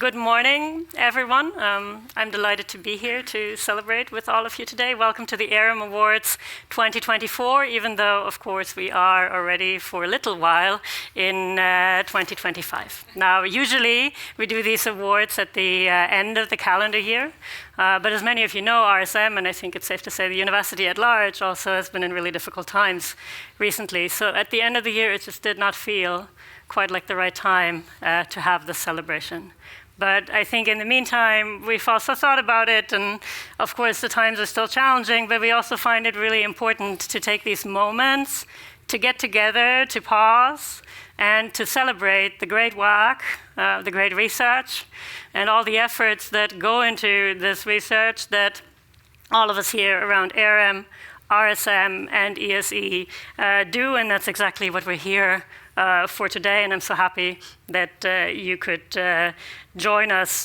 Good morning, everyone. I'm delighted to be here to celebrate with all of you today. Welcome to the ERIM Awards 2024, even though, of course, we are already for a little while in 2025. Now, usually we do these awards at the end of the calendar year, but as many of you know, RSM, and I think it's safe to say the university at large, also has been in really difficult times recently. So at the end of the year, it just did not feel quite like the right time to have this celebration. But I think in the meantime, we've also thought about it, and of course the times are still challenging, but we also find it really important to take these moments to get together, to pause, and to celebrate the great work, the great research, and all the efforts that go into this research that all of us here around ERIM, RSM, and ESE do, and that's exactly what we're here for today, and I'm so happy that you could join us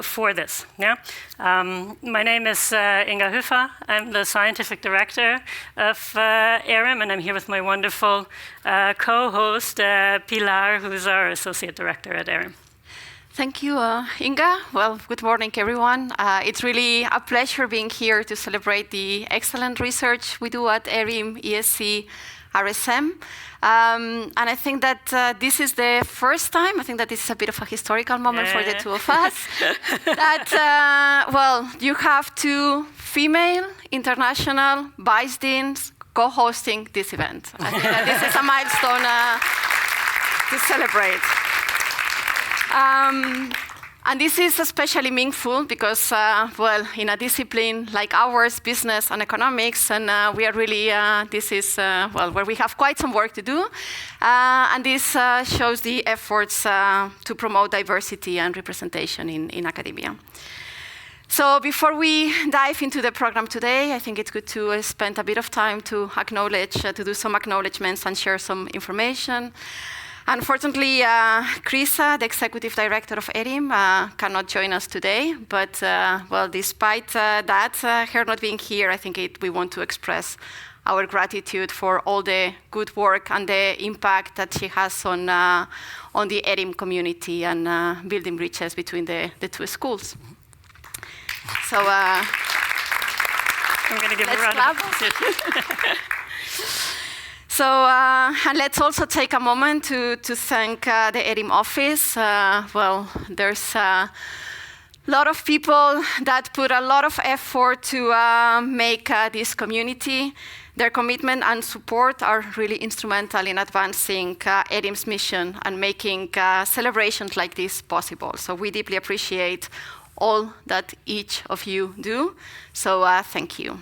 for this. Yeah? My name is Inga Huffa. I'm the scientific director of ERIM, and I'm here with my wonderful co-host, Pilar, who's our associate director at ERIM. Thank you, Inga. Well, good morning, everyone. It's really a pleasure being here to celebrate the excellent research we do at ERIM, ESE, RSM. And I think that this is the first time, I think that this is a bit of a historical moment for the two of us, that, you have two female international vice deans co-hosting this event. I think that this is a milestone to celebrate. And this is especially meaningful because, in a discipline like ours, business and economics, and we are really, this is, where we have quite some work to do. And this shows the efforts to promote diversity and representation in academia. So before we dive into the program today, I think it's good to spend a bit of time to acknowledge, to do some acknowledgements and share some information. Unfortunately, Krisa, the executive director of ERIM, cannot join us today. But, despite that, her not being here, I think we want to express our gratitude for all the good work and the impact that she has on the ERIM community and building bridges between the two schools. So, I'm going to give a round of applause. So, and let's also take a moment to thank the ERIM office. There's a lot of people that put a lot of effort to make this community. Their commitment and support are really instrumental in advancing ERIM's mission and making celebrations like this possible. So we deeply appreciate all that each of you do. So thank you.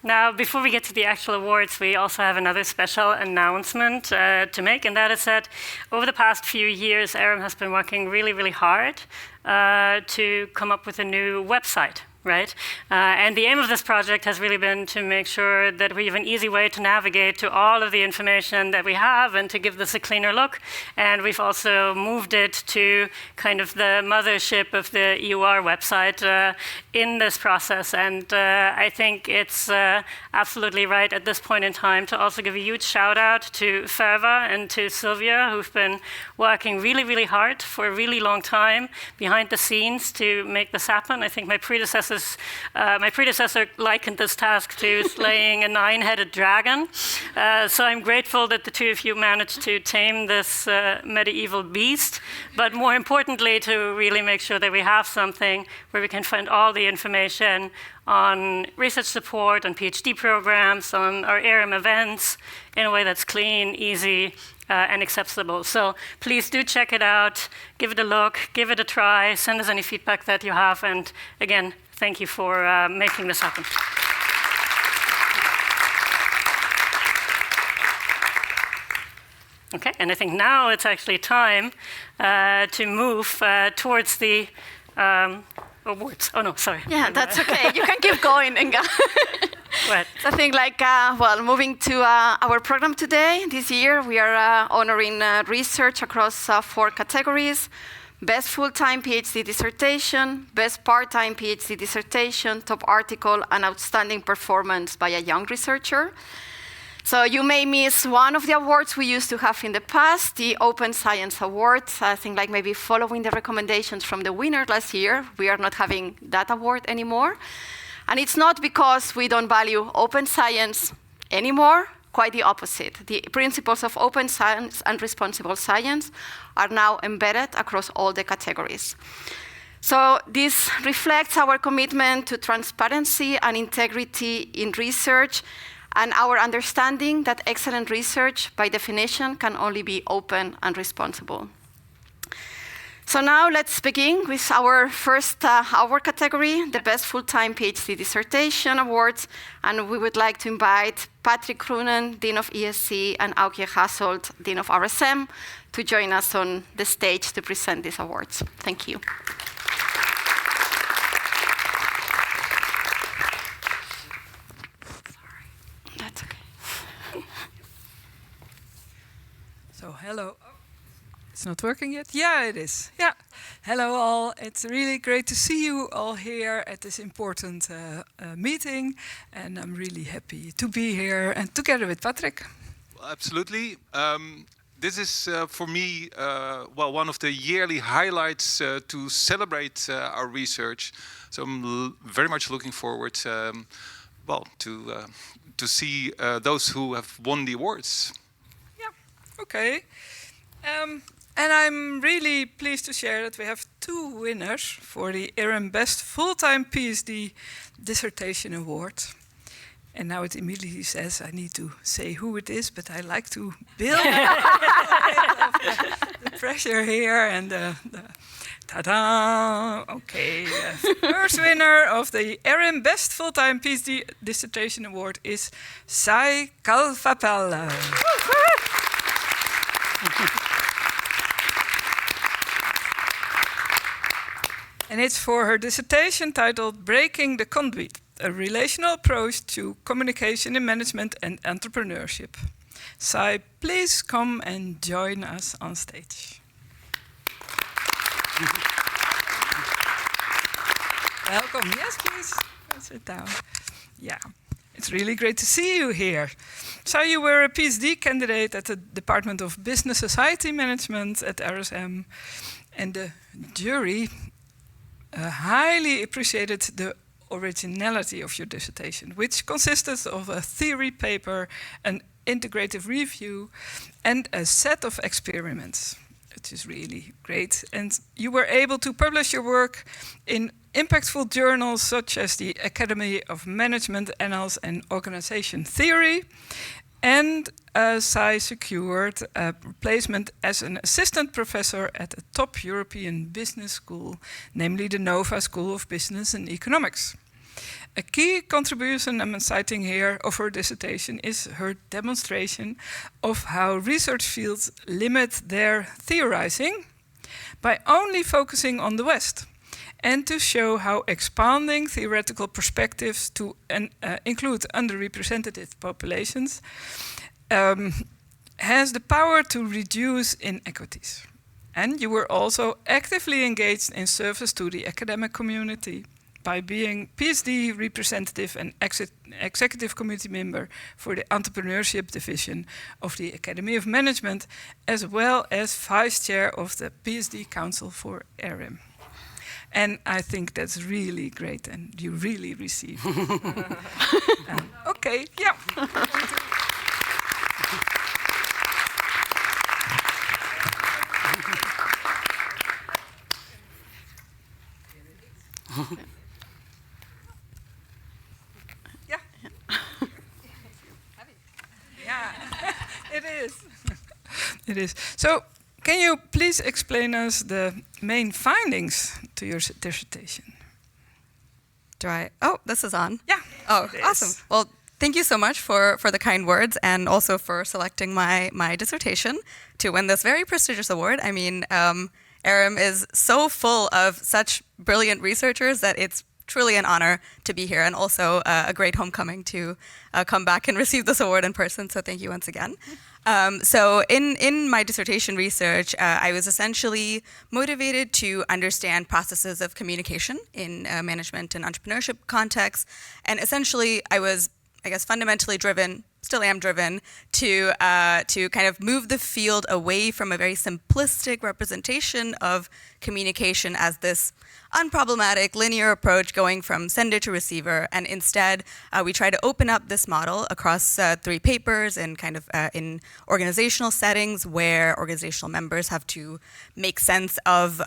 Now, before we get to the actual awards, we also have another special announcement to make, and that is that over the past few years, ERIM has been working really, really hard to come up with a new website. Right? And the aim of this project has really been to make sure that we have an easy way to navigate to all of the information that we have and to give this a cleaner look. And we've also moved it to kind of the mothership of the EUR website in this process. And I think it's absolutely right at this point in time to also give a huge shout out to Ferva and to Sylvia, who've been working really, really hard for a really long time behind the scenes to make this happen. I think my predecessor likened this task to slaying a 9-headed dragon. So I'm grateful that the two of you managed to tame this medieval beast, but more importantly, to really make sure that we have something where we can find all the information on research support, on PhD programs, on our ERIM events in a way that's clean, easy, and accessible. So please do check it out, give it a look, give it a try, send us any feedback that you have, and again, thank you for making this happen. Okay, and I think now it's actually time to move towards the awards. Oh no, sorry. Yeah, that's okay. You can keep going, Inga. What? So I think moving to our program today, this year, we are honoring research across 4 categories. Best full-time PhD dissertation, best part-time PhD dissertation, top article, and outstanding performance by a young researcher. So you may miss one of the awards we used to have in the past, the Open Science Awards. I think like maybe following the recommendations from the winner last year, we are not having that award anymore. And it's not because we don't value open science anymore, quite the opposite. The principles of open science and responsible science are now embedded across all the categories. So this reflects our commitment to transparency and integrity in research, and our understanding that excellent research, by definition, can only be open and responsible. So now let's begin with our first award category, the Best Full-Time PhD Dissertation Awards, and we would like to invite Patrick Kroenen, Dean of ESC, and Aukje Hasselt, Dean of RSM, to join us on the stage to present these awards. Thank you. So hello. Oh, it's not working yet? Yeah, it is. Yeah. Hello all. It's really great to see you all here at this important meeting. And I'm really happy to be here and together with Patrick. Well, absolutely. This is for me, well, one of the yearly highlights to celebrate our research. So I'm very much looking forward, well, to see those who have won the awards. Okay. And I'm really pleased to share that we have 2 winners for the ERIM Best Full-Time PhD Dissertation Award. And now it immediately says I need to say who it is, but I like to build the pressure here and ta-da! Okay, first winner of the ERIM Best Full-Time PhD Dissertation Award is Sai Kalfapel. And it's for her dissertation titled Breaking the Conduit, a relational approach to communication in management and entrepreneurship. Sai, please come and join us on stage. Welcome. Yes, please. Sit down. Yeah. It's really great to see you here. So you were a PhD candidate at the Department of Business Society Management at RSM, and the jury highly appreciated the originality of your dissertation, which consisted of a theory paper, an integrative review, and a set of experiments, which is really great. And you were able to publish your work in impactful journals such as the Academy of Management, Annals and Organization Theory, and Sai secured a placement as an assistant professor at a top European business school, namely the Nova School of Business and Economics. A key contribution I'm citing here of her dissertation is her demonstration of how research fields limit their theorizing by only focusing on the West, and to show how expanding theoretical perspectives to include underrepresented populations has the power to reduce inequities. And you were also actively engaged in service to the academic community by being PhD representative and executive committee member for the entrepreneurship division of the Academy of Management, as well as vice chair of the PhD Council for ERIM. And I think that's really great, and you really receive. Okay, yeah. Yeah. Yeah, it is. It is. So, can you please explain us the main findings to your dissertation? Do I? Oh, this is on. Yeah. Oh, awesome. Well, thank you so much for the kind words and also for selecting my dissertation to win this very prestigious award. I mean, ERIM is so full of such brilliant researchers that it's truly an honor to be here, and also a great homecoming to come back and receive this award in person. So thank you once again. So in my dissertation research, I was essentially motivated to understand processes of communication in management and entrepreneurship contexts. And essentially, I was, I guess, fundamentally driven still am driven to kind of move the field away from a very simplistic representation of communication as this unproblematic linear approach going from sender to receiver, and instead we try to open up this model across 3 papers and kind of in organizational settings where organizational members have to make sense of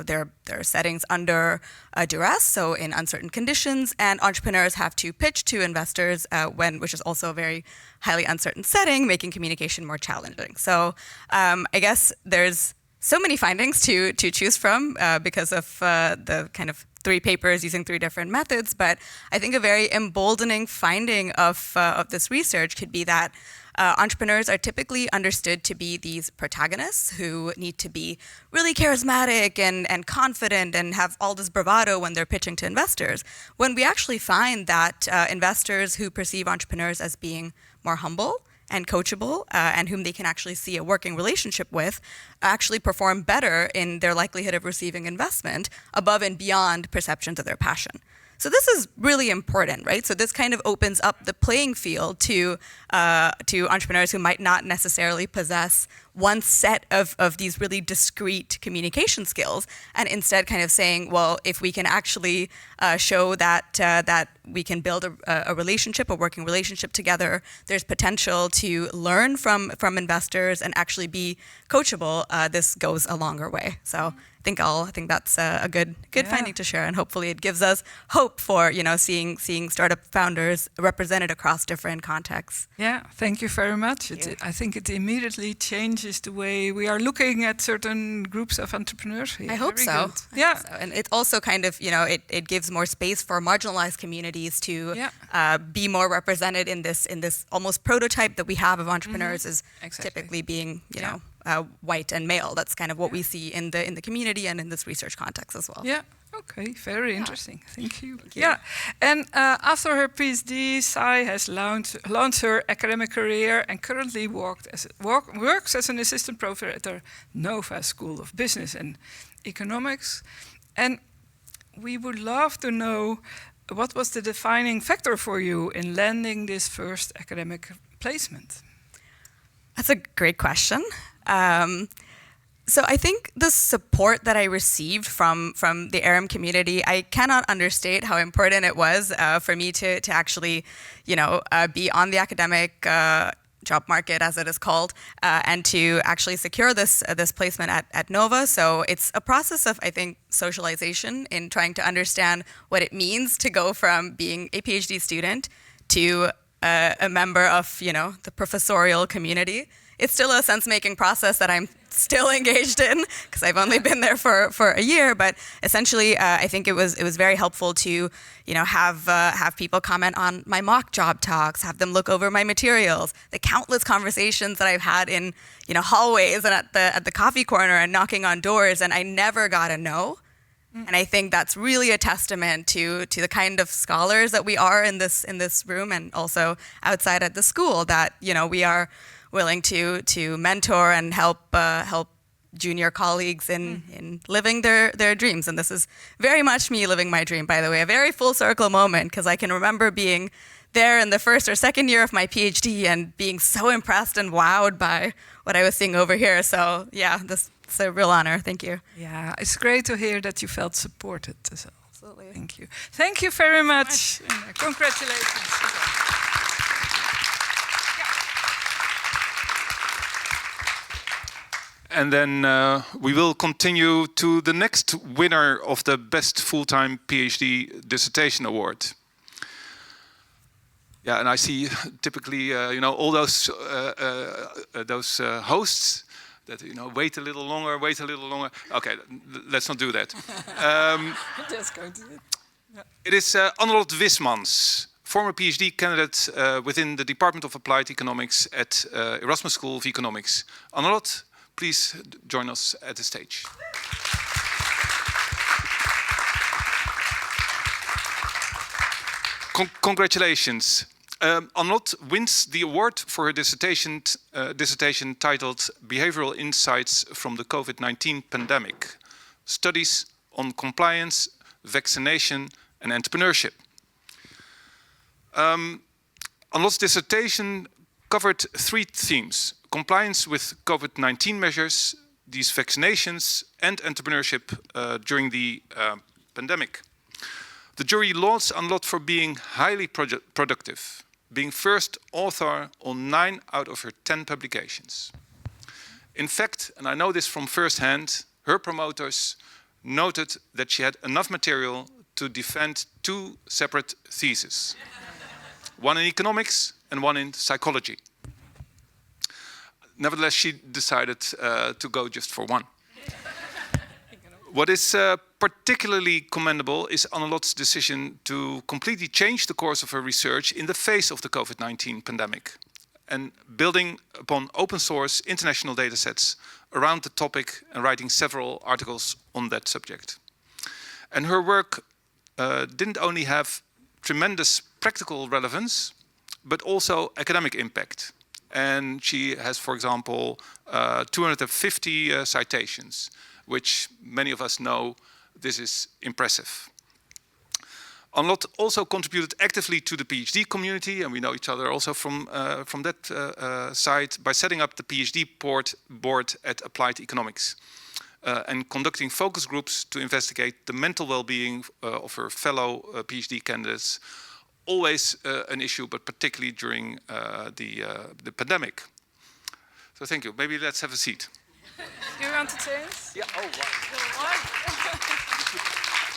their settings under duress, so in uncertain conditions, and entrepreneurs have to pitch to investors which is also a very highly uncertain setting, making communication more challenging. So I guess there's so many findings to choose from because of the kind of 3 papers using 3 different methods, but I think a very emboldening finding of this research could be that entrepreneurs are typically understood to be these protagonists who need to be really charismatic and confident and have all this bravado when they're pitching to investors, when we actually find that investors who perceive entrepreneurs as being more humble and coachable, and whom they can actually see a working relationship with, actually perform better in their likelihood of receiving investment above and beyond perceptions of their passion. So this is really important, right? So this kind of opens up the playing field to entrepreneurs who might not necessarily possess one set of these really discrete communication skills, and instead kind of saying, well, if we can actually show that we can build a relationship, a working relationship together, there's potential to learn from investors and actually be coachable, this goes a longer way. So I think that's a good finding to share, and hopefully it gives us hope for seeing startup founders represented across different contexts. Yeah, thank you very much. I think it immediately changes the way we are looking at certain groups of entrepreneurs. I hope so. Yeah, so. And it also kind of it gives more space for marginalized communities to be more represented in this almost prototype that we have of entrepreneurs is typically being white and male. That's kind of what we see in the community and in this research context as well. Yeah. Okay, very interesting. Thank you. Yeah, and after her PhD, Sai has launched her academic career and currently works as an assistant professor at the Nova School of Business and Economics. And we would love to know, what was the defining factor for you in landing this first academic placement? That's a great question. So I think the support that I received from the ERIM community, I cannot understate how important it was for me to actually, be on the academic job market, as it is called, and to actually secure this placement at Nova. So it's a process of, I think, socialization in trying to understand what it means to go from being a PhD student to a member of, the professorial community. It's still a sense-making process that I'm still engaged in because I've only been there for a year. But essentially, I think it was very helpful to have people comment on my mock job talks, have them look over my materials, the countless conversations that I've had in hallways and at the coffee corner and knocking on doors, and I never got a no. And I think that's really a testament to the kind of scholars that we are in this room and also outside at the school, that we are willing to mentor and help junior colleagues in living their dreams. And this is very much me living my dream, by the way, a very full circle moment, because I can remember being there in the first or second year of my PhD and being so impressed and wowed by what I was seeing over here. So yeah, it's a real honor. Thank you. Yeah, it's great to hear that you felt supported as well. Absolutely. Thank you. Thank you very much. Congratulations. And then we will continue to the next winner of the Best Full-Time PhD Dissertation Award. Yeah, and I see typically, all those hosts that wait a little longer. Okay, let's not do that. Just going to it. Yeah. It is Annelotte Wismans, former PhD candidate within the Department of Applied Economics at Erasmus School of Economics. Annelotte, please join us at the stage. Congratulations. Annelotte wins the award for her dissertation titled Behavioral Insights from the COVID-19 Pandemic, Studies on Compliance, Vaccination and Entrepreneurship. Anlot's dissertation covered 3 themes: compliance with COVID-19 measures, these vaccinations, and entrepreneurship during the pandemic. The jury lauds Anlot for being highly productive, being first author on 9 out of her 10 publications. In fact, and I know this from first hand, her promoters noted that she had enough material to defend 2 separate theses. One in economics and one in psychology. Nevertheless, she decided to go just for one. What is particularly commendable is Anlot's decision to completely change the course of her research in the face of the COVID-19 pandemic, and building upon open source international datasets around the topic and writing several articles on that subject. And her work didn't only have tremendous practical relevance, but also academic impact. And she has, for example, 250 citations, which many of us know this is impressive. Anlot also contributed actively to the PhD community, and we know each other also from that side, by setting up the PhD board at Applied Economics and conducting focus groups to investigate the mental well-being of her fellow PhD candidates. Always an issue, but particularly during the pandemic. So thank you. Maybe let's have a seat. You want to change? Yeah, oh, right.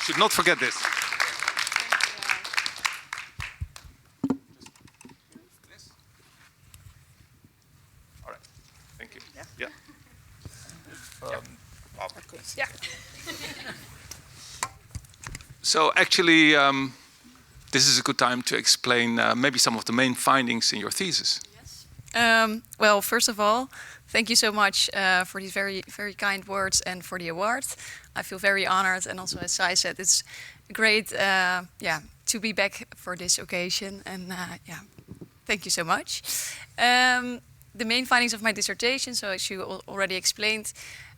Should not forget this. All right, thank you. Yeah. Yeah. So actually, this is a good time to explain maybe some of the main findings in your thesis. Well, first of all, thank you so much for these very, very kind words and for the award. I feel very honored, and also, as I said, it's great, to be back for this occasion. And thank you so much. The main findings of my dissertation, so as you already explained,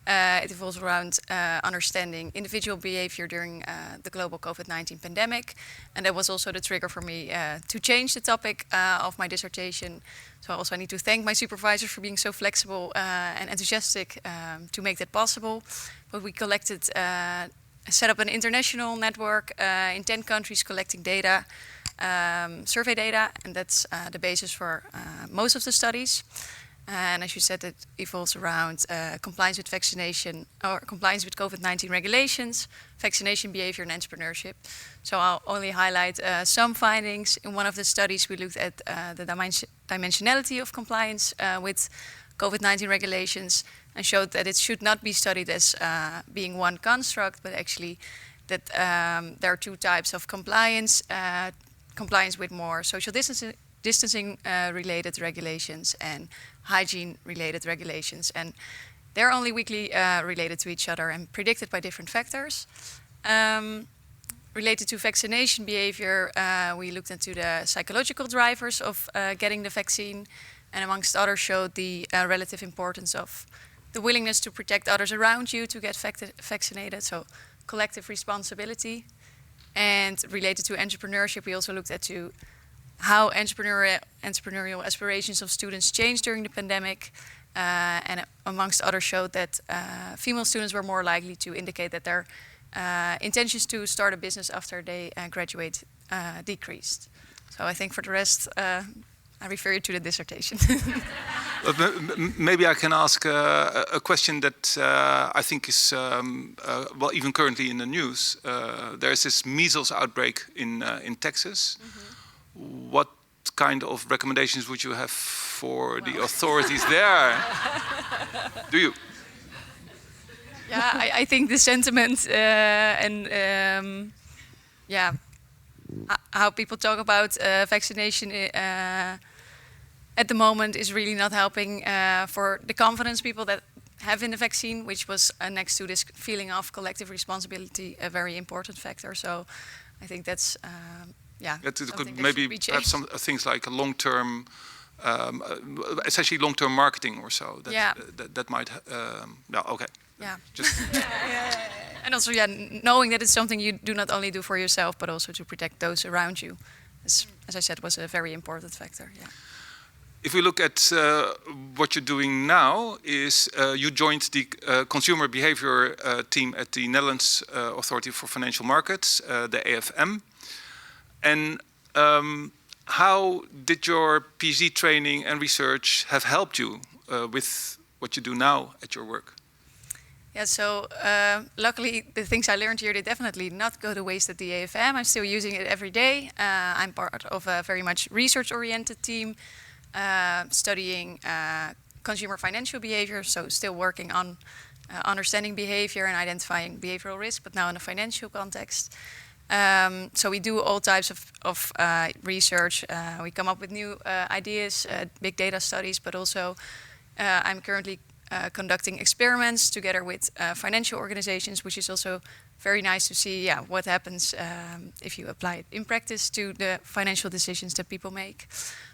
it revolves around understanding individual behavior during the global COVID-19 pandemic. And that was also the trigger for me to change the topic of my dissertation. So also I need to thank my supervisors for being so flexible and enthusiastic to make that possible. But we collected, set up an international network in 10 countries collecting data, survey data, and that's the basis for most of the studies. And as you said, it evolves around compliance with vaccination or compliance with COVID-19 regulations, vaccination behavior, and entrepreneurship. So I'll only highlight some findings. In one of the studies, we looked at the dimensionality of compliance with COVID-19 regulations and showed that it should not be studied as being one construct, but actually that there are 2 types of compliance, compliance with more social distancing related regulations and hygiene related regulations, and they're only weakly related to each other and predicted by different factors. Related to vaccination behavior, we looked into the psychological drivers of getting the vaccine, and amongst others showed the relative importance of the willingness to protect others around you to get vaccinated, so collective responsibility. And related to entrepreneurship, we also looked at how entrepreneurial aspirations of students changed during the pandemic, and amongst others showed that female students were more likely to indicate that their intentions to start a business after they graduate decreased. So I think for the rest, I refer you to the dissertation. Maybe I can ask a question that I think is, well, even currently in the news. There's this measles outbreak in Texas. Mm-hmm. What kind of recommendations would you have for the authorities there? Do you? Yeah, I think the sentiment and how people talk about vaccination at the moment is really not helping for the confidence people that have in the vaccine, which was next to this feeling of collective responsibility, a very important factor. So I think that's could maybe perhaps some things like a long-term, essentially long-term marketing or so. That might. Okay. Yeah. Just and also, knowing that it's something you do not only do for yourself, but also to protect those around you. as I said, was a very important factor. Yeah. If we look at what you're doing now, is you joined the consumer behavior team at the Netherlands Authority for Financial Markets, the AFM. And how did your PhD training and research have helped you with what you do now at your work? Yeah, so luckily the things I learned here, they definitely not go to waste at the AFM. I'm still using it every day. I'm part of a very much research-oriented team, studying consumer financial behavior, so still working on understanding behavior and identifying behavioral risk, but now in a financial context. So we do all types of research. We come up with new ideas, big data studies, but also I'm currently conducting experiments together with financial organizations, which is also very nice to see what happens if you apply it in practice to the financial decisions that people make.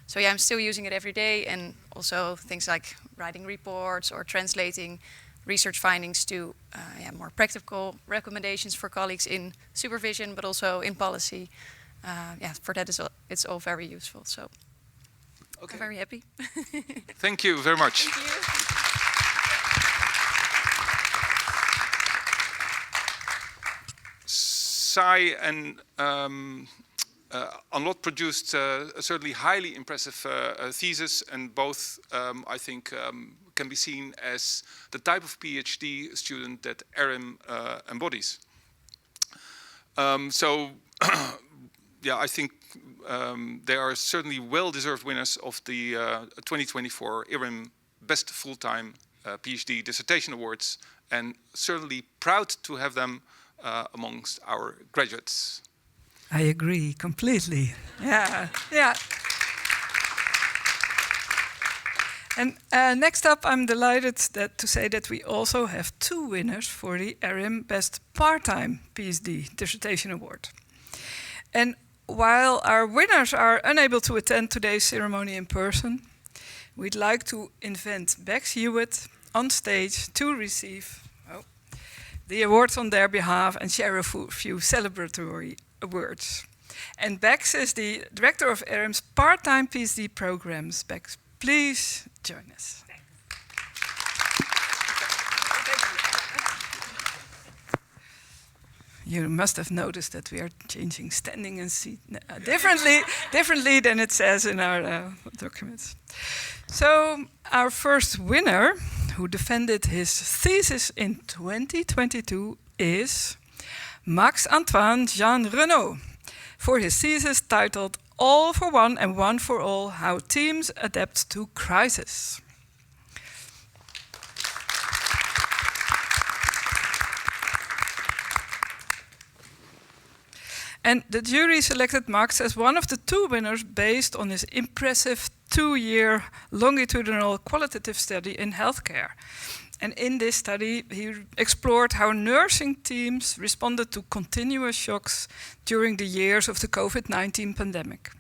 So yeah, I'm still using it every day, and also things like writing reports or translating research findings to more practical recommendations for colleagues in supervision, but also in policy. For that it's all very useful. So okay. I'm very happy. Thank you very much. Thank you. Sai and Anlot produced a certainly highly impressive thesis, and both I think can be seen as the type of PhD student that ERIM embodies. I think they are certainly well-deserved winners of the 2024 ERIM Best Full-Time PhD Dissertation Awards, and certainly proud to have them amongst our graduates. I agree completely. Yeah. And next up, I'm delighted to say that we also have 2 winners for the ERIM Best Part-Time PhD Dissertation Award. And while our winners are unable to attend today's ceremony in person, we'd like to invite Bex Hewitt on stage to receive the awards on their behalf and share a few celebratory words. And Bex is the director of ERIM's part-time PhD programs. Bex, please join us. You must have noticed that we are changing standing and seat differently than it says in our documents. So our first winner, who defended his thesis in 2022, is Max-Antoine Jean Renaud, for his thesis titled All for One and One for All, How Teams Adapt to Crisis. And the jury selected Max as one of the 2 winners based on his impressive 2-year longitudinal qualitative study in healthcare. And in this study, he explored how nursing teams responded to continuous shocks during the years of the COVID-19 pandemic.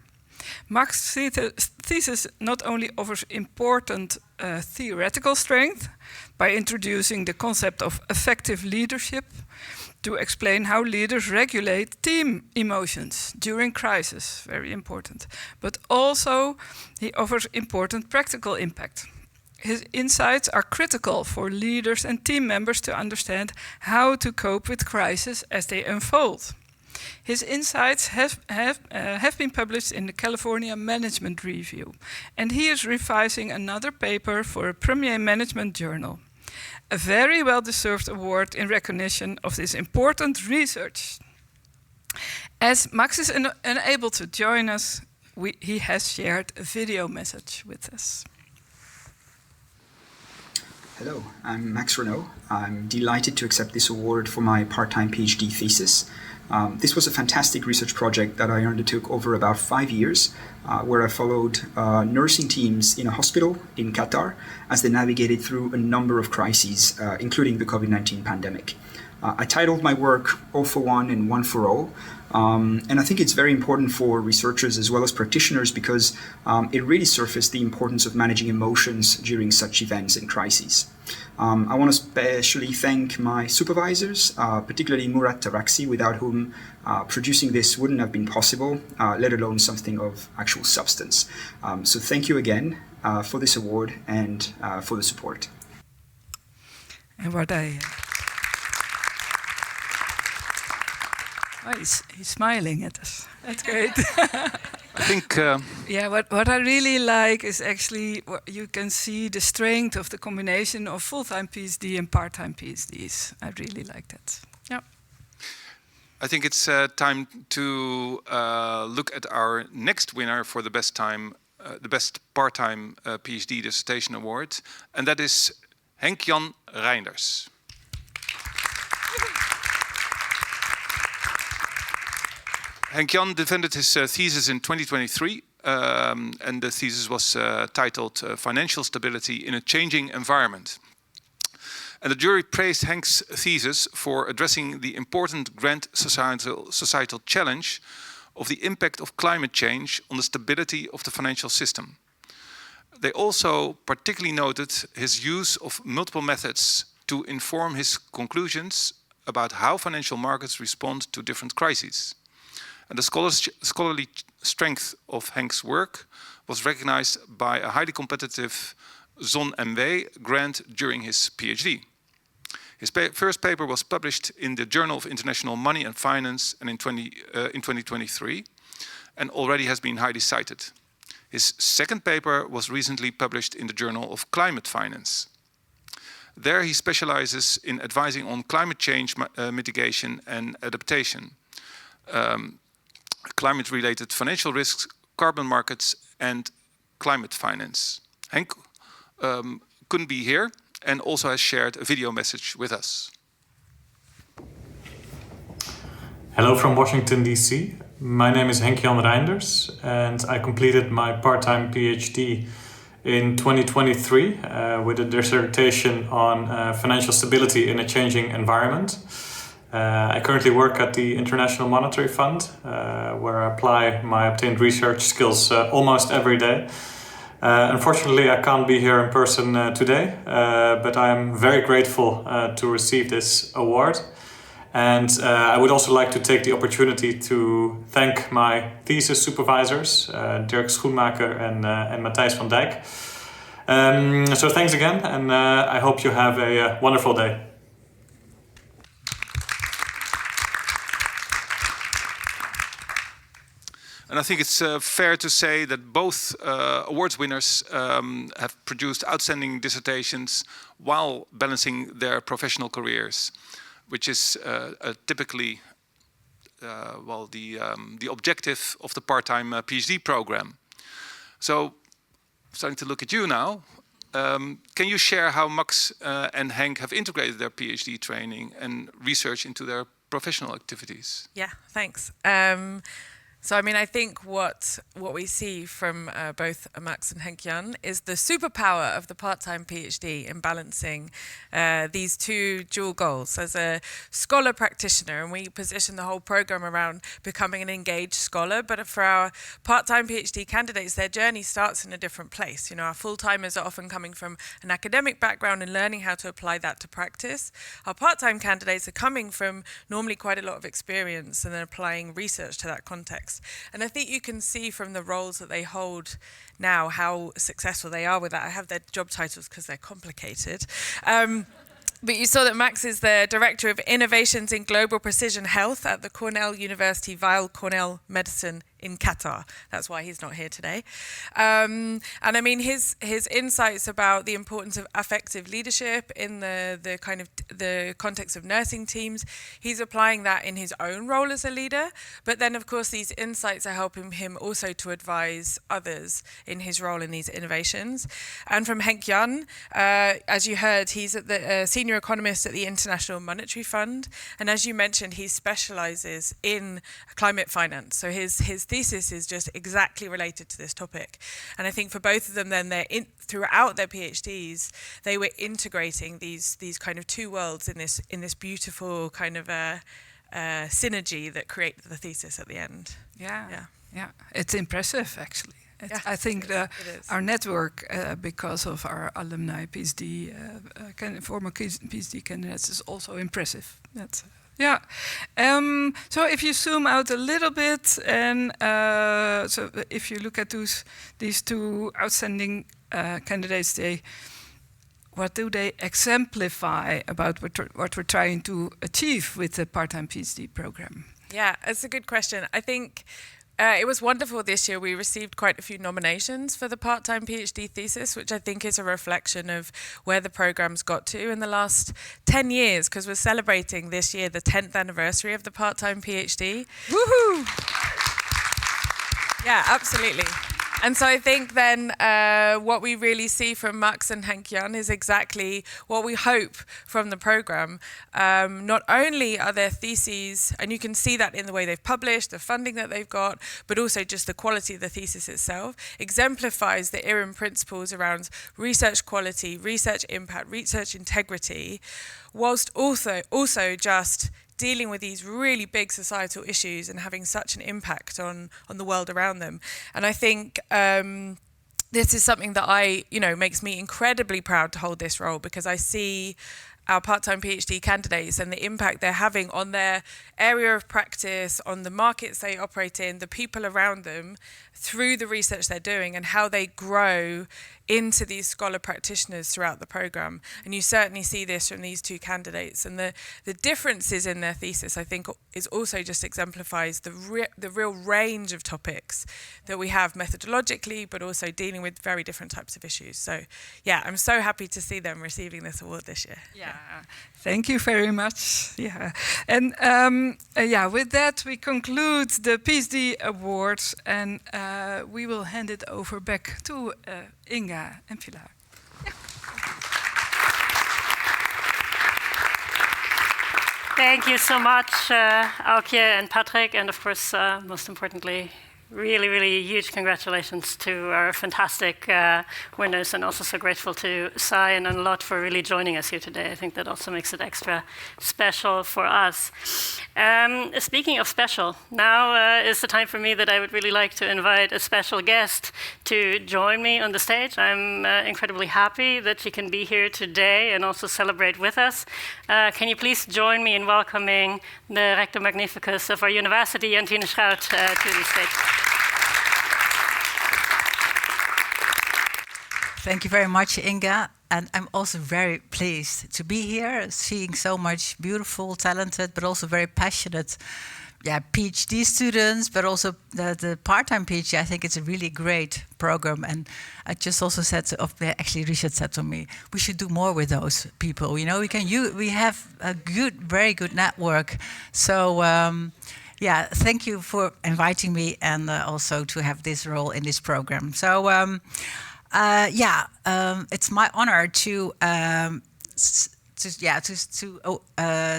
Max's thesis not only offers important theoretical strength by introducing the concept of effective leadership to explain how leaders regulate team emotions during crisis, very important, but also he offers important practical impact. His insights are critical for leaders and team members to understand how to cope with crises as they unfold. His insights have been published in the California Management Review, and he is revising another paper for a premier management journal. A very well-deserved award in recognition of this important research. As Max is unable to join us, he has shared a video message with us. Hello, I'm Max Renaud. I'm delighted to accept this award for my part-time PhD thesis. This was a fantastic research project that I undertook over about 5 years, where I followed nursing teams in a hospital in Qatar as they navigated through a number of crises, including the COVID-19 pandemic. I titled my work All for One and One for All, And I think it's very important for researchers as well as practitioners because it really surfaced the importance of managing emotions during such events and crises. I want to especially thank my supervisors, particularly Murat Taraksi, without whom producing this wouldn't have been possible, let alone something of actual substance. So thank you again for this award and for the support. And what he's smiling at us. That's great. I think. Yeah, what I really like is actually you can see the strength of the combination of full-time PhD and part-time PhDs. I really like that. Yeah. I think it's time to look at our next winner for the best part-time PhD dissertation award, and that is Henk-Jan Reinders. Henk-Jan defended his thesis in 2023, and the thesis was titled Financial Stability in a Changing Environment. And the jury praised Henk's thesis for addressing the important grand societal challenge of the impact of climate change on the stability of the financial system. They also particularly noted his use of multiple methods to inform his conclusions about how financial markets respond to different crises. And the scholarly strength of Henk's work was recognized by a highly competitive ZON-MW grant during his PhD. His first paper was published in the Journal of International Money and Finance and in 2023, and already has been highly cited. His second paper was recently published in the Journal of Climate Finance. There he specializes in advising on climate change mitigation and adaptation, climate-related financial risks, carbon markets, and climate finance. Henk couldn't be here and also has shared a video message with us. Hello from Washington, D.C. My name is Henk-Jan Reinders, and I completed my part-time PhD in 2023 with a dissertation on financial stability in a changing environment. I currently work at the International Monetary Fund, where I apply my obtained research skills almost every day. Unfortunately, I can't be here in person today, but I'm very grateful to receive this award. And I would also like to take the opportunity to thank my thesis supervisors, Dirk Schoenmaker and Matthijs van Dijk. So thanks again, and I hope you have a wonderful day. And I think it's fair to say that both awards winners have produced outstanding dissertations while balancing their professional careers, which is typically the objective of the part-time PhD program. So, starting to look at you now, can you share how Max and Henk have integrated their PhD training and research into their professional activities? Yeah, thanks. So, I mean, I think what we see from both Max and Henk-Jan is the superpower of the part-time PhD in balancing these two dual goals. As a scholar practitioner, and we position the whole program around becoming an engaged scholar, but for our part-time PhD candidates, their journey starts in a different place. You know, our full-timers are often coming from an academic background and learning how to apply that to practice. Our part-time candidates are coming from normally quite a lot of experience and then applying research to that context. And I think you can see from the roles that they hold now how successful they are with that. I have their job titles because they're complicated. But you saw that Max is the Director of Innovations in Global Precision Health at the Cornell University Weill Cornell Medicine in Qatar. That's why he's not here today. And I mean, his insights about the importance of affective leadership in the kind of the context of nursing teams, he's applying that in his own role as a leader. But then, of course, these insights are helping him also to advise others in his role in these innovations. And from Henk-Jan, as you heard, he's at the senior economist at the International Monetary Fund. And as you mentioned, he specializes in climate finance. So his thesis is just exactly related to this topic. And I think for both of them, then throughout their PhDs, they were integrating these kind of two worlds in this beautiful kind of synergy that create the thesis at the end. Yeah. It's impressive, actually. I think it is. our network, because of our alumni PhD, former PhD candidates, is also impressive. So if you zoom out a little bit, and so if you look at these two outstanding candidates, what do they exemplify about what we're trying to achieve with the part-time PhD program? Yeah, that's a good question. I think it was wonderful this year. We received quite a few nominations for the part-time PhD thesis, which I think is a reflection of where the program's got to in the last 10 years, because we're celebrating this year the 10th anniversary of the part-time PhD. Woohoo! Yeah, absolutely. And so I think then what we really see from Max and Henk-Jan is exactly what we hope from the program. Not only are their theses, and you can see that in the way they've published, the funding that they've got, but also just the quality of the thesis itself, exemplifies the ERIM principles around research quality, research impact, research integrity, whilst also just dealing with these really big societal issues and having such an impact on the world around them. And I think this is something that makes me incredibly proud to hold this role, because I see our part-time PhD candidates and the impact they're having on their area of practice, on the markets they operate in, the people around them, through the research they're doing, and how they grow into these scholar practitioners throughout the program. And you certainly see this from these two candidates. And the differences in their thesis, I think, is also just exemplifies the real range of topics that we have methodologically, but also dealing with very different types of issues. So, yeah, I'm so happy to see them receiving this award this year. Yeah, thank you very much. Yeah, and with that we conclude the PhD Awards, and we will hand it over back to Inga and Pilar. Yeah. Thank you so much, Aukje and Patrick, and of course, most importantly, really, really huge congratulations to our fantastic winners, and also so grateful to Sai and Anlot for really joining us here today. I think that also makes it extra special for us. Speaking of special, now is the time for me that I would really like to invite a special guest to join me on the stage. I'm incredibly happy that she can be here today and also celebrate with us. Can you please join me in welcoming the Rector Magnificus of our university, Jantine Schout, to the stage. Thank you very much, Inga. And I'm also very pleased to be here, seeing so much beautiful, talented, but also very passionate PhD students, but also the part-time PhD. I think it's a really great program. And I just also said, actually Richard said to me, we should do more with those people. You know, we have a very good network. So, thank you for inviting me, and also to have this role in this program. So, it's my honor to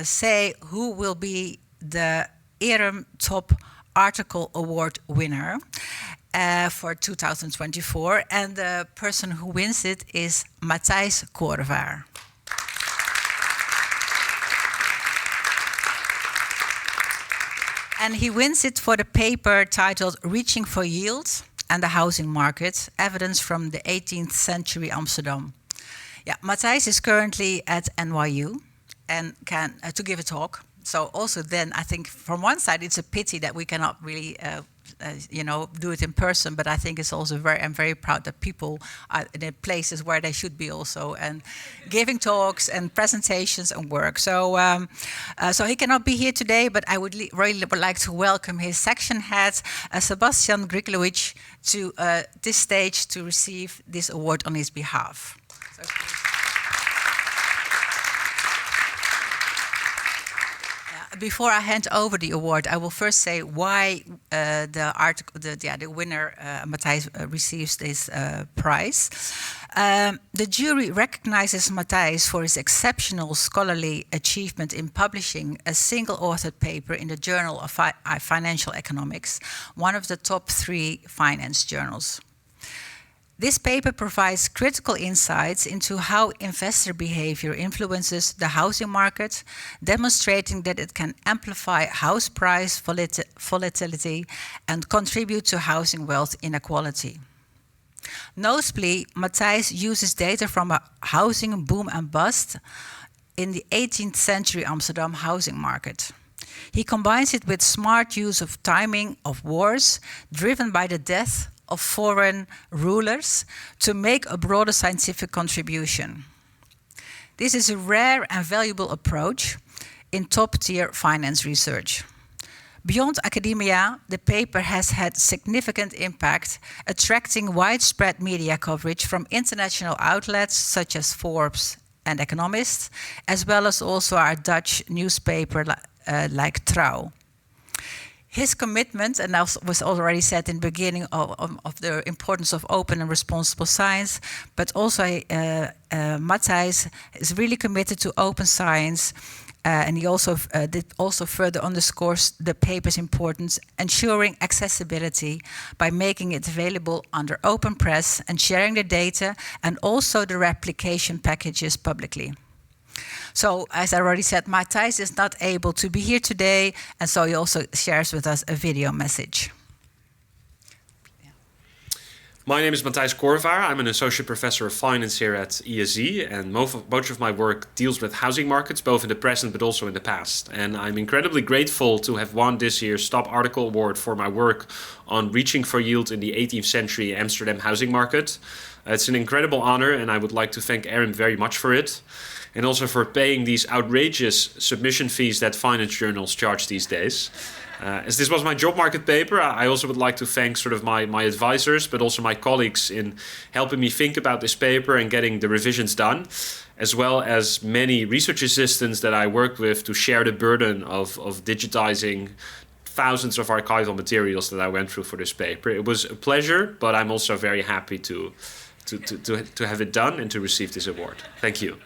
say who will be the ERIM Top Article Award winner for 2024, and the person who wins it is Matthijs Korevaar. And he wins it for the paper titled Reaching for Yield and the Housing Market, Evidence from the 18th Century Amsterdam. Yeah, Matthijs is currently at NYU and can to give a talk. So also then I think from one side it's a pity that we cannot really do it in person, but I think it's also I'm very proud that people are in the places where they should be also, and giving talks and presentations and work. So so he cannot be here today, but I would really like to welcome his section head, Sebastian Griglovic, to this stage to receive this award on his behalf. So, before I hand over the award, I will first say why the winner, Matthijs, receives this prize. The jury recognizes Matthijs for his exceptional scholarly achievement in publishing a single-authored paper in the Journal of Financial Economics, one of the top 3 finance journals. This paper provides critical insights into how investor behavior influences the housing market, demonstrating that it can amplify house price volatility and contribute to housing wealth inequality. Notably, Matthijs uses data from a housing boom and bust in the 18th century Amsterdam housing market. He combines it with smart use of timing of wars driven by the death of foreign rulers to make a broader scientific contribution. This is a rare and valuable approach in top-tier finance research. Beyond academia, the paper has had significant impact, attracting widespread media coverage from international outlets such as Forbes and Economist, as well as also our Dutch newspaper like Trouw. His commitment, and that was already said in the beginning of the importance of open and responsible science, but also Matthijs is really committed to open science, and he also further underscores the paper's importance, ensuring accessibility by making it available under open press and sharing the data and also the replication packages publicly. So, as I already said, Matthijs is not able to be here today, and so he also shares with us a video message. My name is Matthijs Korvaar. I'm an associate professor of finance here at ESE, and much of my work deals with housing markets, both in the present but also in the past. And I'm incredibly grateful to have won this year's Top Article Award for my work on reaching for yield in the 18th century Amsterdam housing market. It's an incredible honor, and I would like to thank ERIM very much for it, and also for paying these outrageous submission fees that finance journals charge these days. As this was my job market paper, I also would like to thank sort of my advisors, but also my colleagues in helping me think about this paper and getting the revisions done, as well as many research assistants that I worked with to share the burden of digitizing thousands of archival materials that I went through for this paper. It was a pleasure, but I'm also very happy to have it done and to receive this award. Thank you.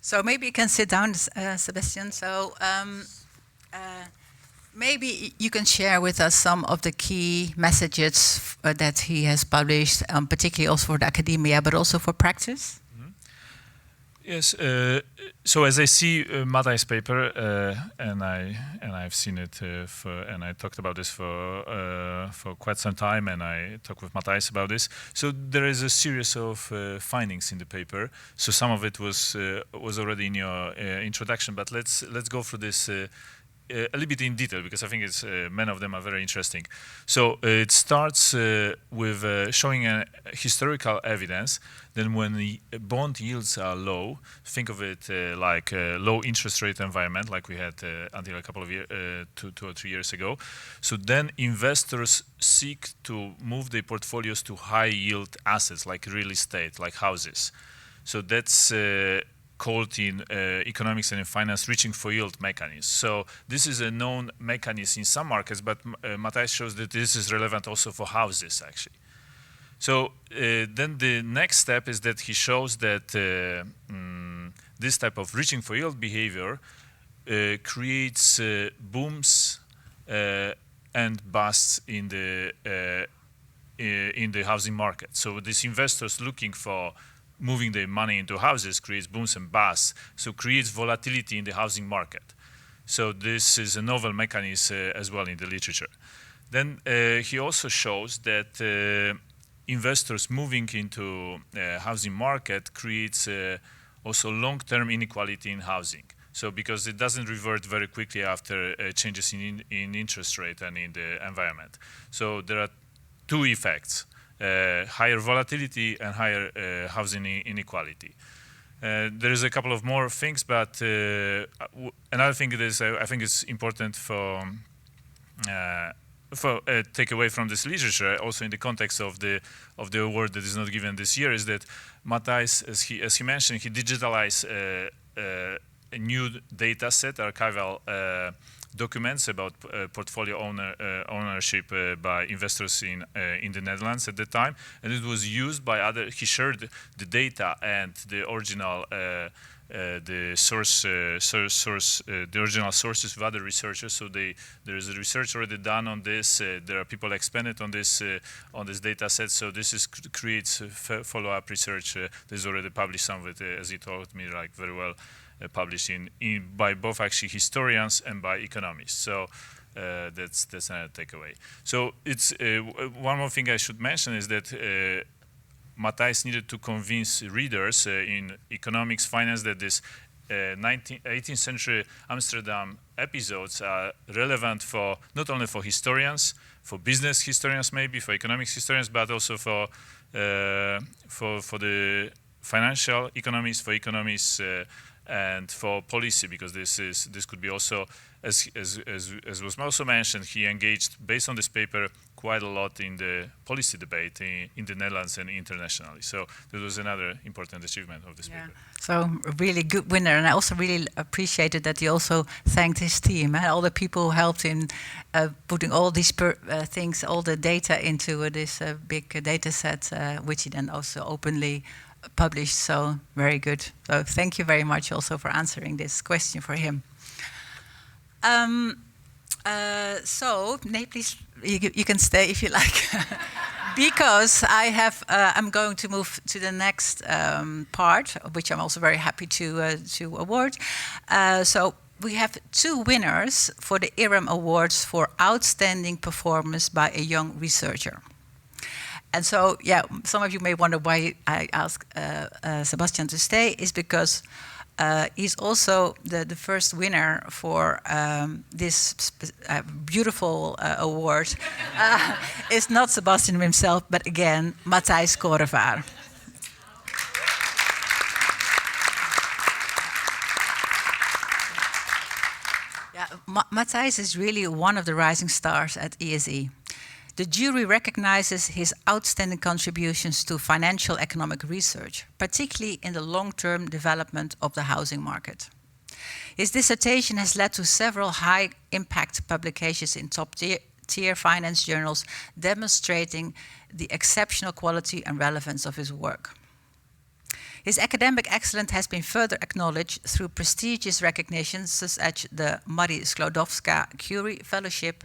So maybe you can sit down, Sebastian. So maybe you can share with us some of the key messages that he has published, particularly also for the academia, but also for practice. Yes. So as I see Matthijs' paper, and I've seen it, and I talked about this for quite some time, and I talked with Matthijs about this. So there is a series of findings in the paper. So some of it was already in your introduction, but let's go through this a little bit in detail, because I think it's many of them are very interesting. So it starts with showing historical evidence. Then when the bond yields are low, think of it like a low interest rate environment like we had until a couple of years, 2 or 3 years ago. So then investors seek to move their portfolios to high yield assets like real estate, like houses. So that's called in economics and in finance reaching for yield mechanism. So this is a known mechanism in some markets, but Matthijs shows that this is relevant also for houses actually. So then the next step is that he shows that this type of reaching for yield behavior creates booms and busts in the housing market. So these investors looking for moving their money into houses creates booms and busts, so creates volatility in the housing market. So this is a novel mechanism as well in the literature. Then he also shows that investors moving into housing market creates also long-term inequality in housing. So because it doesn't revert very quickly after changes in interest rate and in the environment. So there are two effects. Higher volatility and higher housing inequality. There is a couple of more things, but another thing is I think it's important for take away from this literature, also in the context of the award that is not given this year, is that Matthijs, as he mentioned, he digitalized a new data set, archival documents about portfolio ownership by investors in the Netherlands at the time, and it was used by other. He shared the data and the original. The original sources with other researchers. So there is a research already done on this. There are people expanded on this data set. So this creates follow-up research. There's already published some of it, as he told me, like very well published by both actually historians and by economists. So that's another takeaway. So it's one more thing I should mention is that. Matthijs needed to convince readers in economics, finance that this 18th century Amsterdam episodes are relevant for not only for historians, for business historians maybe, for economics historians, but also for the financial economists, for economists and for policy, because this could be also, as was also mentioned, he engaged based on this paper quite a lot in the policy debate in the Netherlands and internationally. So that was another important achievement of this paper. So a really good winner, and I also really appreciated that he also thanked his team and all the people who helped in putting all these things, all the data into this big data set, which he then also openly published. So very good. So thank you very much also for answering this question for him. So, Nate, please, you can stay if you like, because I'm going to move to the next part, which I'm also very happy to award. So we have 2 winners for the ERIM Awards for outstanding performance by a young researcher. And so, yeah, some of you may wonder why I asked Sebastian to stay, is because he's also the first winner for this beautiful award. It's not Sebastian himself, but again, Matthijs Korevaar. Yeah, Matthijs is really one of the rising stars at ESE. The jury recognizes his outstanding contributions to financial economic research, particularly in the long-term development of the housing market. His dissertation has led to several high-impact publications in top-tier finance journals, demonstrating the exceptional quality and relevance of his work. His academic excellence has been further acknowledged through prestigious recognitions such as the Marie Sklodowska-Curie Fellowship,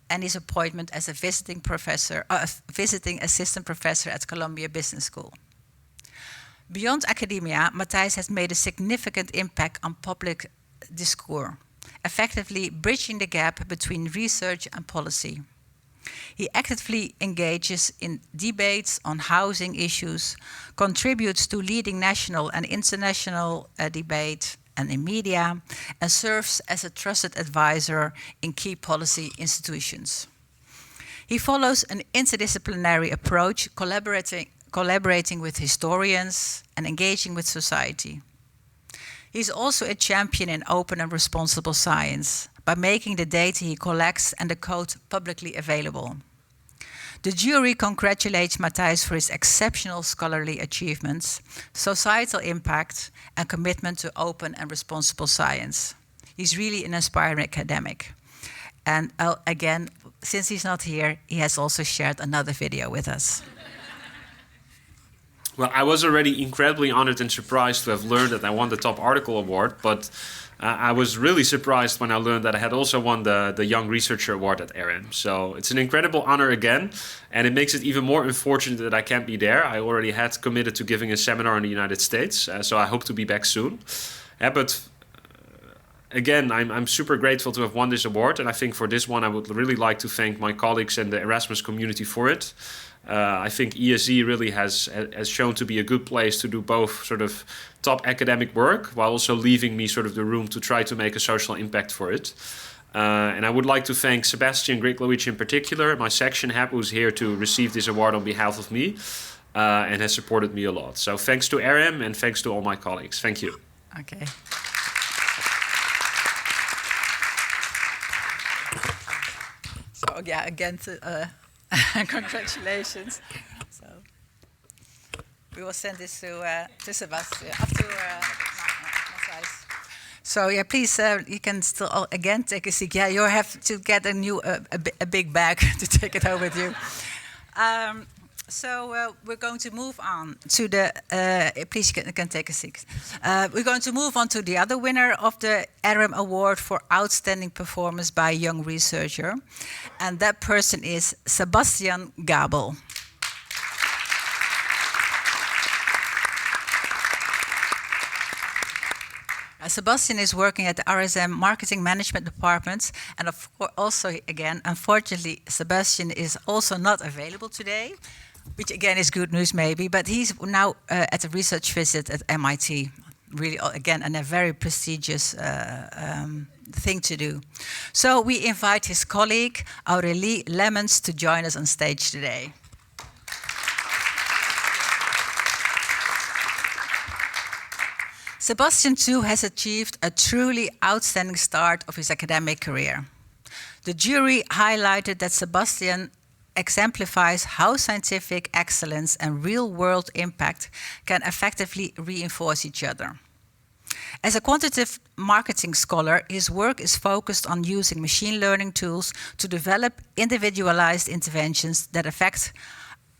and his appointment as a visiting assistant professor at Columbia Business School. Beyond academia, Matthijs has made a significant impact on public discourse, effectively bridging the gap between research and policy. He actively engages in debates on housing issues, contributes to leading national and international debate and in media, and serves as a trusted advisor in key policy institutions. He follows an interdisciplinary approach, collaborating with historians and engaging with society. He's also a champion in open and responsible science by making the data he collects and the code publicly available. The jury congratulates Matthijs for his exceptional scholarly achievements, societal impact, and commitment to open and responsible science. He's really an inspiring academic. And again, since he's not here, he has also shared another video with us. Well, I was already incredibly honored and surprised to have learned that I won the Top Article Award, but I was really surprised when I learned that I had also won the Young Researcher Award at ERIM. So it's an incredible honor again, and it makes it even more unfortunate that I can't be there. I already had committed to giving a seminar in the United States, so I hope to be back soon. Again, I'm super grateful to have won this award, and I think for this one I would really like to thank my colleagues and the Erasmus community for it. I think ESE really has shown to be a good place to do both sort of top academic work while also leaving me sort of the room to try to make a social impact for it. And I would like to thank Sebastian Griglovich in particular, my section head, who's here to receive this award on behalf of me and has supported me a lot. So thanks to ERIM and thanks to all my colleagues. Thank you. Okay. So yeah, again, congratulations. So we will send this to Sebastian, to Matthijs. So yeah, please, you can still again take a seat. Yeah, you have to get a big bag to take it home with you. So we're going to move on to the. Please, you can take a seat. We're going to move on to the other winner of the ERIM Award for Outstanding Performance by a Young Researcher, and that person is Sebastian Gabel. Sebastian is working at the RSM Marketing Management Department, and also, again, unfortunately, Sebastian is also not available today, which again is good news maybe, but he's now at a research visit at MIT, really, again, and a very prestigious thing to do. So we invite his colleague, Aurélie Lemmens, to join us on stage today. Sebastian, too, has achieved a truly outstanding start of his academic career. The jury highlighted that Sebastian exemplifies how scientific excellence and real-world impact can effectively reinforce each other. As a quantitative marketing scholar, his work is focused on using machine learning tools to develop individualized interventions that affect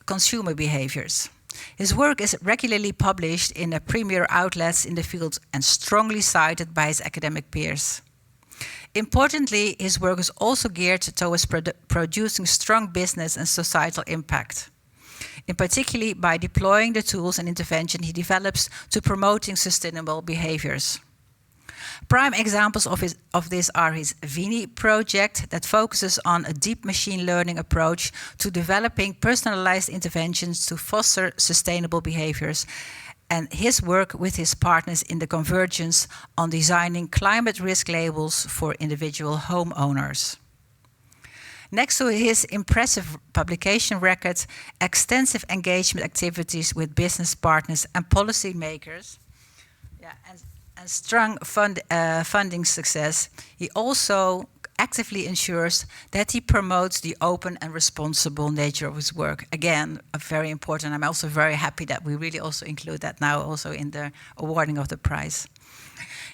consumer behaviors. His work is regularly published in the premier outlets in the field and strongly cited by his academic peers. Importantly, his work is also geared towards producing strong business and societal impact, in particular by deploying the tools and intervention he develops to promoting sustainable behaviors. Prime examples of this are his Vini project that focuses on a deep machine learning approach to developing personalized interventions to foster sustainable behaviors, and his work with his partners in the Convergence on designing climate risk labels for individual homeowners. Next to his impressive publication record, extensive engagement activities with business partners and policymakers, and strong funding success, he also actively ensures that he promotes the open and responsible nature of his work. Again, very important. I'm also very happy that we really also include that now also in the awarding of the prize.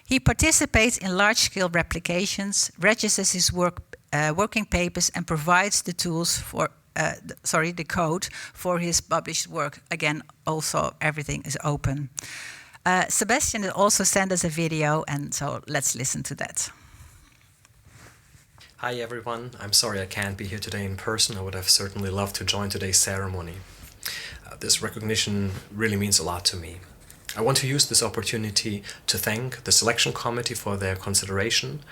He participates in large-scale replications, registers his working papers, and provides the tools for the code for his published work. Again, also everything is open. Sebastian also sent us a video, and so let's listen to that. Hi everyone, I'm sorry I can't be here today in person. I would have certainly loved to join today's ceremony. This recognition really means a lot to me. I want to use this opportunity to thank the selection committee for their consideration.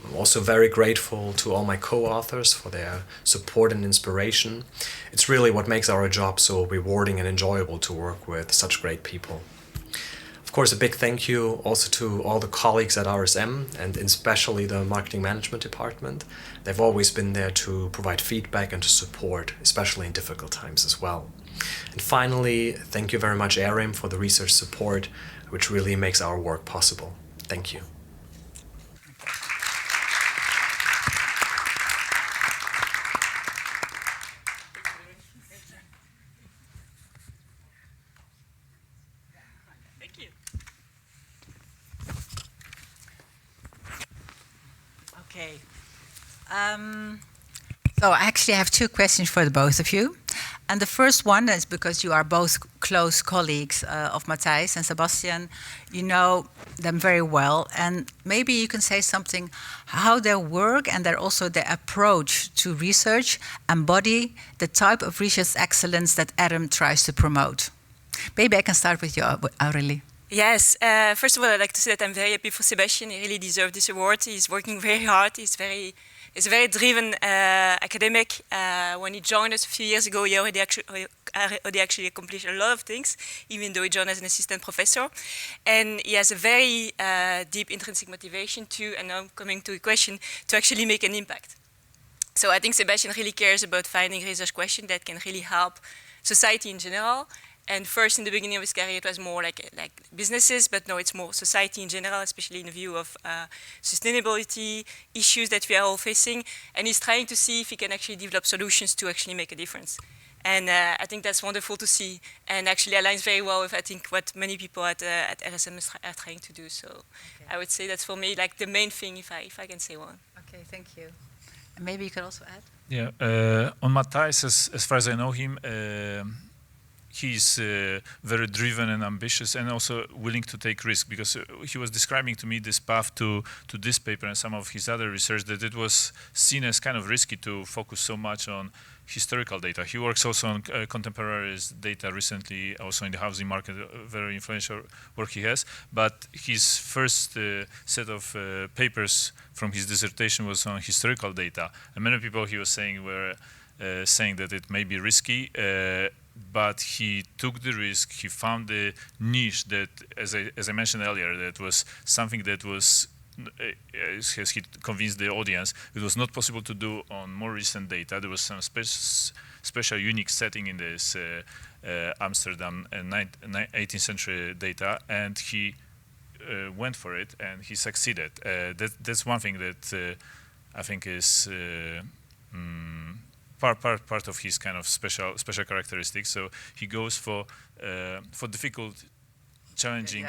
I'm also very grateful to all my co-authors for their support and inspiration. It's really what makes our job so rewarding and enjoyable to work with such great people. Of course, a big thank you also to all the colleagues at RSM and especially the Marketing Management Department. They've always been there to provide feedback and to support, especially in difficult times as well. And finally, thank you very much, ERIM, for the research support, which really makes our work possible. Thank you. Okay. So I actually have two questions for the both of you. And the first one is because you are both close colleagues of Matthijs and Sebastian. You know them very well. And maybe you can say something how their work and also their approach to research embody the type of research excellence that ERIM tries to promote. Maybe I can start with you, Aurélie. Yes, first of all, I'd like to say that I'm very happy for Sebastian. He really deserves this award. He's working very hard. He's a very driven academic. When he joined us a few years ago, he already actually accomplished a lot of things, even though he joined as an assistant professor. And he has a very deep intrinsic motivation to, and now I'm coming to a question, to actually make an impact. So I think Sebastian really cares about finding research questions that can really help society in general. And first, in the beginning of his career, it was more like businesses, but now it's more society in general, especially in the view of sustainability issues that we are all facing. And he's trying to see if he can actually develop solutions to actually make a difference. And I think that's wonderful to see, and actually aligns very well with, I think, what many people at Erasmus are trying to do. So I would say that's for me like the main thing, if I can say one. Okay, thank you. And maybe you could also add? Yeah, on Matthijs, as far as I know him, he's very driven and ambitious, and also willing to take risks, because he was describing to me this path to this paper and some of his other research, that it was seen as kind of risky to focus so much on historical data. He works also on contemporary data recently, also in the housing market, very influential work he has. But his first set of papers from his dissertation was on historical data. And many people, he was saying, were saying that it may be risky, but he took the risk. He found the niche that, as I mentioned earlier, that was something that was, as he convinced the audience, it was not possible to do on more recent data. There was some special unique setting in this Amsterdam 18th century data, and he went for it, and he succeeded. That's one thing that I think is part of his kind of special characteristics. So he goes for difficult, challenging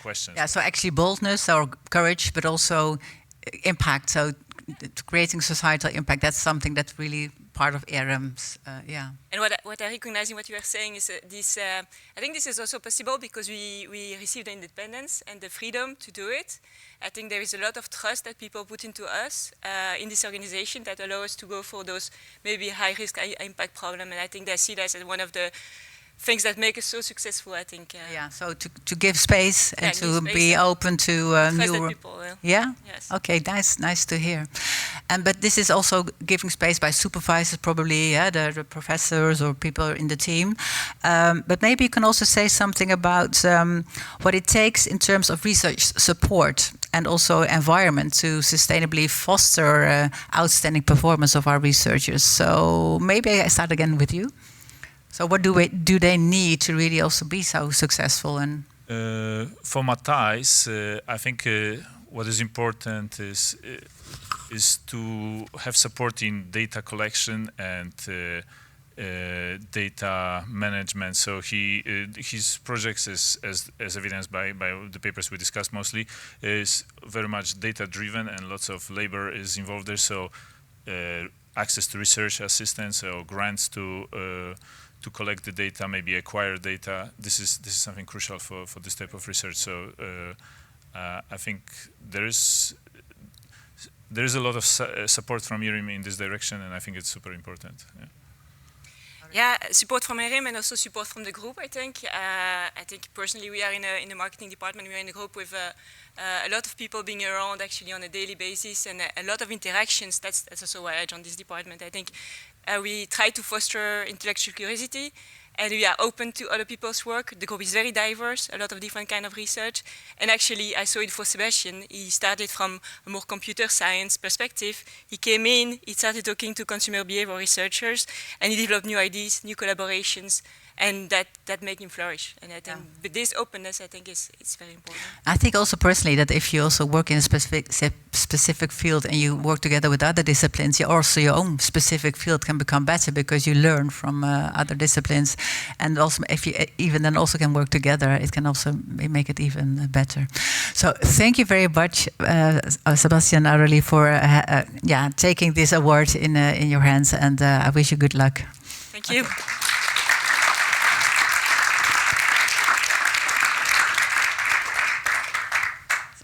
questions. Yeah, so actually boldness or courage, but also impact. So creating societal impact, that's something that's really part of ERIM's, yeah. And what I recognize in what you are saying is this, I think this is also possible because we received the independence and the freedom to do it. I think there is a lot of trust that people put into us in this organization that allow us to go for those maybe high risk, high impact problem. And I think they see that as one of the things that make us so successful, I think. Yeah, so to give space and to be open to new people. Yeah? Yes. Okay, nice to hear. But this is also giving space by supervisors, probably, yeah, the professors or people in the team. But maybe you can also say something about what it takes in terms of research support and also environment to sustainably foster outstanding performance of our researchers. So maybe I start again with you. So what do they need to really also be so successful? And for Matthijs, I think what is important is to have support in data collection and data management. So his projects, as evidenced by the papers we discussed mostly, is very much data driven, and lots of labor is involved there. So access to research assistance or grants to collect the data, maybe acquire data. This is something crucial for this type of research. So I think there is a lot of support from ERIM in this direction, and I think it's super important. Yeah. Yeah, support from ERIM and also support from the group, I think. I think personally we are in the marketing department, we are in a group with a lot of people being around actually on a daily basis and a lot of interactions. That's also why I joined this department. I think we try to foster intellectual curiosity, and we are open to other people's work. The group is very diverse, a lot of different kind of research. And actually, I saw it for Sebastian. He started from a more computer science perspective. He came in, he started talking to consumer behavior researchers, and he developed new ideas, new collaborations, and that made him flourish. And I think with this openness, I think it's very important. I think also personally that if you also work in a specific field and you work together with other disciplines, also your own specific field can become better because you learn from other disciplines. And also if you even then also can work together, it can also make it even better. So thank you very much, Sebastian Aroli, for taking this award in your hands, and I wish you good luck. Thank you.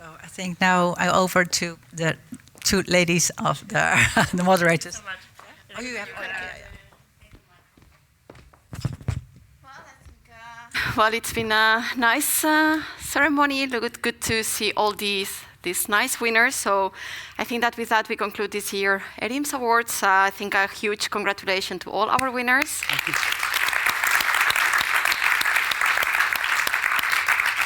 I think now I over to the two ladies of the moderators. So much. Oh, you have. Well, it's been a nice ceremony. Good to see all these nice winners. So I think that with that we conclude this year ERIM Awards. I think a huge congratulations to all our winners.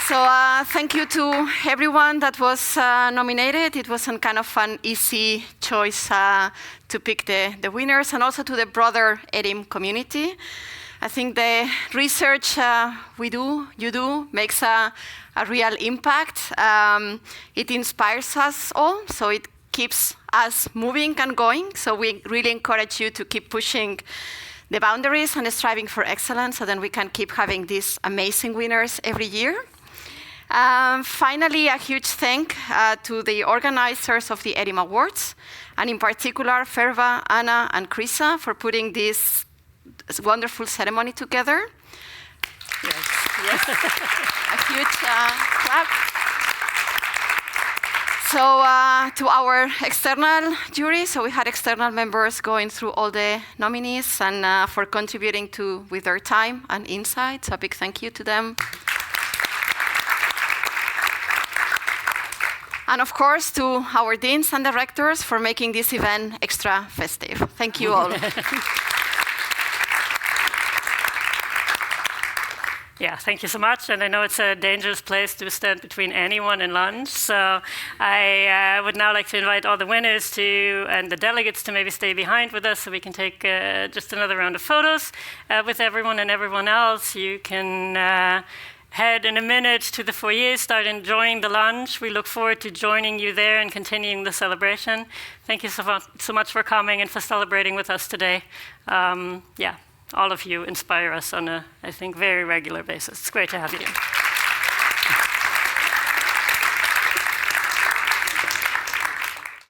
So thank you to everyone that was nominated. It wasn't kind of an easy choice to pick the winners, and also to the broader ERIM community. I think the research you do, makes a real impact. It inspires us all, so it keeps us moving and going. So we really encourage you to keep pushing the boundaries and striving for excellence so that we can keep having these amazing winners every year. Finally, a huge thank to the organizers of the ERIM Awards, and in particular, Ferva, Anna, and Krisa for putting this wonderful ceremony together. Yes. Yes. A huge clap. So to our external jury, so we had external members going through all the nominees and for contributing with their time and insights. A big thank you to them. And of course, to our deans and directors for making this event extra festive. Thank you all. Yeah, thank you so much. And I know it's a dangerous place to stand between anyone and lunch. So I would now like to invite all the winners and the delegates to maybe stay behind with us so we can take just another round of photos with everyone and everyone else. You can head in a minute to the foyer, start enjoying the lunch. We look forward to joining you there and continuing the celebration. Thank you so much for coming and for celebrating with us today. Yeah. All of you inspire us on a, I think, very regular basis. It's great to have you here.